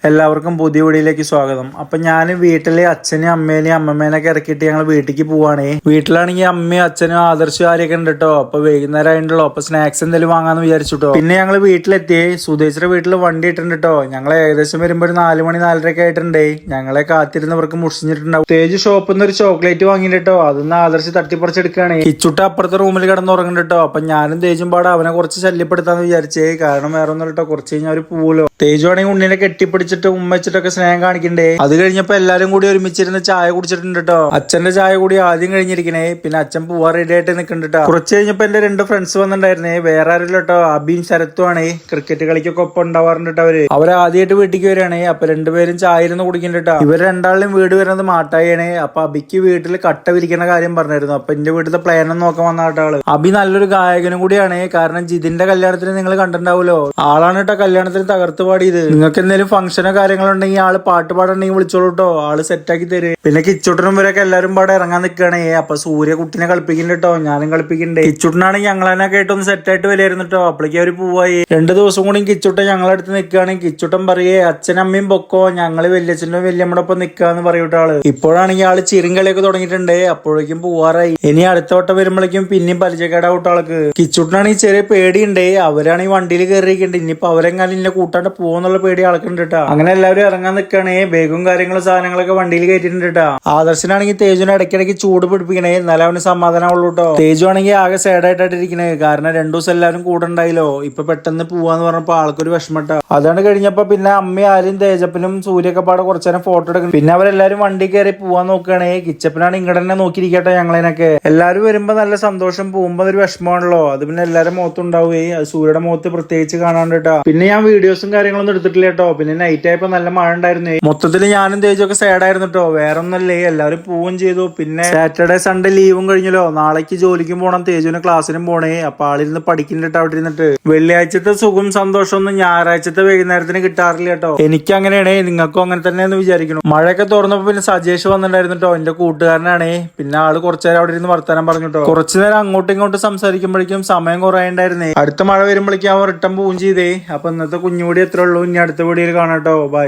എല്ലാവർക്കും പുതിയ വീഡിയോയിലേക്ക് സ്വാഗതം. അപ്പൊ ഞാൻ വീട്ടിലെ അച്ഛനെയും അമ്മേനെയും അമ്മമ്മേനൊക്കെ ഇറക്കിയിട്ട് ഞങ്ങൾ വീട്ടിലേക്ക് പോവാണേ. വീട്ടിലാണെങ്കിൽ അമ്മയും അച്ഛനും ആദർശകാരിയൊക്കെ ഉണ്ട് കേട്ടോ. അപ്പൊ വൈകുന്നേരം ആയിട്ടുള്ളൂ. അപ്പൊ സ്നാക്സ് എന്തെങ്കിലും വാങ്ങാന്ന് വിചാരിച്ചിട്ടോ. പിന്നെ ഞങ്ങൾ വീട്ടിലെത്തി. സുധേശ്വര വീട്ടിൽ വണ്ടി ഇട്ടുണ്ട് കേട്ടോ. ഞങ്ങൾ ഏകദേശം വരുമ്പോ ഒരു 4 മണി 4:30 ആയിട്ടുണ്ടേ. ഞങ്ങളെ കാത്തിരുന്നവർക്ക് മുഷിഞ്ഞിട്ടുണ്ടാവും. തേജ് ഷോപ്പിൽ നിന്ന് ഒരു ചോക്ലേറ്റ് വാങ്ങിട്ടോ. അതൊന്ന് ആദർശ് തട്ടിപ്പറിച്ചെടുക്കുകയാണ്. കിച്ചുട്ട അപ്പുറത്തെ റൂമിൽ കിടന്നുറങ്ങുന്നുണ്ട് കേട്ടോ. അപ്പൊ ഞാനും തേജും പാടെ അവനെ കുറച്ച് ശല്യപ്പെടുത്താന്ന് വിചാരിച്ചേ. കാരണം വേറെ ഒന്നും കേട്ടോ, കുറച്ച് കഴിഞ്ഞാൽ അവര് പോവല്ലോ. തേജു ആണെങ്കിൽ ഉണ്ണിനെ കെട്ടിപ്പിടിച്ചിട്ട് ഉമ്മച്ചിട്ടൊക്കെ സ്നേഹം കാണിക്കണ്ടേ. അത് കഴിഞ്ഞപ്പോ എല്ലാരും കൂടി ഒരുമിച്ചിരുന്ന് ചായ കുടിച്ചിട്ടുണ്ട് കേട്ടോ. അച്ഛന്റെ ചായ കൂടി ആദ്യം കഴിഞ്ഞിരിക്കണേ. പിന്നെ അച്ഛൻ പോവാ റെഡി ആയിട്ട് നിൽക്കുന്നുണ്ട് കേട്ടോ. കുറച്ച് കഴിഞ്ഞപ്പോ എന്റെ 2 ഫ്രണ്ട്സ് വന്നിട്ടുണ്ടായിരുന്നേ. വേറെ ആരില്ല കേട്ടോ, അബിയും ശരത്തും ആണ്. ക്രിക്കറ്റ് കളിക്കൊക്കെ ഒപ്പം ഉണ്ടാവാറുണ്ട് അവര് ആദ്യമായിട്ട് വീട്ടിലേക്ക് വരികയാണ്. അപ്പൊ 2 പേരും ചായ ഇരുന്ന് കുടിക്കുന്നുണ്ട് കേട്ടോ. ഇവർ രണ്ടാളും വീട് വരുന്നത് മാട്ടായാണ്. അപ്പൊ അബിക്ക് വീട്ടിൽ കട്ട വിരിക്കുന്ന കാര്യം പറഞ്ഞിരുന്നു. അപ്പൊ എന്റെ വീട്ടിലത്തെ പ്ലാനും നോക്കാൻ വന്ന ആട്ടാള്. അബി നല്ലൊരു ഗായകനും കൂടിയാണ്. കാരണം ജിതിന്റെ കല്യാണത്തിന് നിങ്ങൾ കണ്ടിട്ടുണ്ടാവുമല്ലോ. ആളാണ് കേട്ടോ കല്യാണത്തിന് തകർത്ത് പാടിയത്. നിങ്ങൾക്ക് എന്തെങ്കിലും ഫംഗ്ഷനോ കാര്യങ്ങളോ ഉണ്ടെങ്കിൽ ആള് പാട്ട് പാടുണ്ടെങ്കിൽ വിളിച്ചോളൂ കേട്ടോ. ആള് സെറ്റാക്കി തരും. പിന്നെ കിച്ചുട്ടനും ഇവരൊക്കെ എല്ലാരും പാടെ ഇറങ്ങാൻ നിൽക്കുകയാണേ. അപ്പൊ സൂര്യ കുട്ടിനെ കളിപ്പിക്കുന്നുണ്ട് കേട്ടോ. ഞാനും കളിപ്പിക്കണ്ടേ. കിച്ചുട്ടനാണെങ്കിൽ ഞങ്ങളെന്നൊക്കെ ആയിട്ടൊന്ന് സെറ്റായിട്ട് വരായിരുന്നു കേട്ടോ. അപ്പോഴേക്കും അവര് പോവായി. 2 ദിവസം കൂടി കിച്ചുട്ടൻ ഞങ്ങളടുത്ത് നിൽക്കുകയാണെങ്കിൽ കിച്ചുട്ടൻ പറയേ അച്ഛനമ്മയും പൊക്കോ, ഞങ്ങള് വല്യച്ഛനും വല്യമ്മയുടെ ഒപ്പം നിൽക്കാന്ന് പറയൂട്ടോ ആള്. ഇപ്പോഴാണെങ്കിൽ ആള് ചിരിങ്കളിയൊക്കെ തുടങ്ങിയിട്ടുണ്ട്. അപ്പോഴേക്കും പോവാറായി. ഇനി അടുത്ത വട്ടം വരുമ്പോഴേക്കും പിന്നെയും പരിചയക്കേടാവട്ടോ ആൾക്ക്. കിച്ചുട്ടനാണെങ്കിൽ ചെറിയ പേടിയുണ്ടേ. അവരാണെങ്കിൽ വണ്ടിയിൽ കയറിയിരിക്കണ്ട്. ഇനിയിപ്പോ അവരെങ്ങാനും ഇന്നെ കൂട്ടാണ്ട് പോകുന്നുള്ള പേടി ആൾക്കുണ്ട് കേട്ടോ. അങ്ങനെ എല്ലാവരും ഇറങ്ങാൻ നിൽക്കണേ. ബേഗും കാര്യങ്ങളും സാധനങ്ങളൊക്കെ വണ്ടിയിൽ കയറ്റിട്ടുണ്ട് കേട്ടോ. ആദർശനാണെങ്കിൽ തേജുവിനെ ഇടയ്ക്കിടയ്ക്ക് ചൂട് പിടിപ്പിക്കണേ. എന്നാലും അവന് സമാധാനമുള്ളൂ കേട്ടോ. തേജു ആണെങ്കിൽ ആകെ സാഡായിട്ടിരിക്കണേ. കാരണം 2 ദിവസം എല്ലാവരും കൂടെ ഉണ്ടായില്ലോ. ഇപ്പൊ പെട്ടെന്ന് പോവാന്ന് പറഞ്ഞപ്പോ ആൾക്കൊരു വിഷമട്ടോ. അതാണ് കഴിഞ്ഞപ്പോ പിന്നെ അമ്മയും ആരും തേജപ്പനും സൂര്യൊക്കെ പാടെ കുറച്ചു നേരം ഫോട്ടോ എടുക്കണം. പിന്നെ അവരെല്ലാരും വണ്ടി കയറി പോവാൻ നോക്കുകയാണേ. കിച്ചപ്പനാണ് ഇങ്ങടെ തന്നെ നോക്കിയിരിക്കട്ടെ ഞങ്ങളതിനൊക്കെ. എല്ലാവരും വരുമ്പോ നല്ല സന്തോഷം, പോകുമ്പോ ഒരു വിഷമമാണല്ലോ. അത് പിന്നെ എല്ലാവരും മുഖത്തുണ്ടാവുകയെ. അത് സൂര്യയുടെ മുഖത്ത് പ്രത്യേകിച്ച് കാണാണ്ട് കേട്ടോ. പിന്നെ ഞാൻ വീഡിയോസും കാര്യങ്ങളൊന്നും എടുത്തിട്ടില്ല കേട്ടോ. പിന്നെ നൈറ്റ് ആയപ്പോ നല്ല മഴ ഉണ്ടായിരുന്നേ. മൊത്തത്തിൽ ഞാനും തേജൊക്കെ സാഡായിരുന്നു കേട്ടോ. വേറെ ഒന്നല്ലേ, എല്ലാവരും പോവുകയും ചെയ്തു. പിന്നെ സാറ്റർഡേ സൺഡേ ലീവും കഴിഞ്ഞല്ലോ. നാളേക്ക് ജോലിക്കും പോകണം, തേജുവിന് ക്ലാസ്സിനും പോണേ. അപ്പൊ ആളിരുന്ന് പഠിക്കുന്നുണ്ട് അവിടെ ഇരുന്നിട്ട്. വെള്ളിയാഴ്ചത്തെ സുഖം സന്തോഷമൊന്നും ഞായറാഴ്ചത്തെ വൈകുന്നേരത്തിന് കിട്ടാറില്ല കേട്ടോ. എനിക്ക് അങ്ങനെയാണേ, നിങ്ങൾക്കും അങ്ങനെ തന്നെയെന്ന് വിചാരിക്കണം. മഴയൊക്കെ തുറന്നപ്പോ പിന്നെ സജേഷ് വന്നിട്ടുണ്ടായിരുന്നു കേട്ടോ. എന്റെ കൂട്ടുകാരനാണേ. പിന്നെ ആള് കുറച്ചുനേരം അവിടെ ഇരുന്ന് വർത്താനം പറഞ്ഞു കേട്ടോ. കുറച്ചുനേരം അങ്ങോട്ടും ഇങ്ങോട്ടും സംസാരിക്കുമ്പോഴേക്കും സമയം കുറേ ഉണ്ടായിരുന്നേ. അടുത്ത മഴ വരുമ്പോഴേക്കും അവൻ റിട്ടേൺ പോവും ചെയ്തേ. അപ്പൊ ഇന്നത്തെ കുഞ്ഞുകൂടി എത്ര ഉള്ളൂ. ഇനി അടുത്ത വീഡിയോയിൽ കാണാം കേട്ടോ. ബൈ.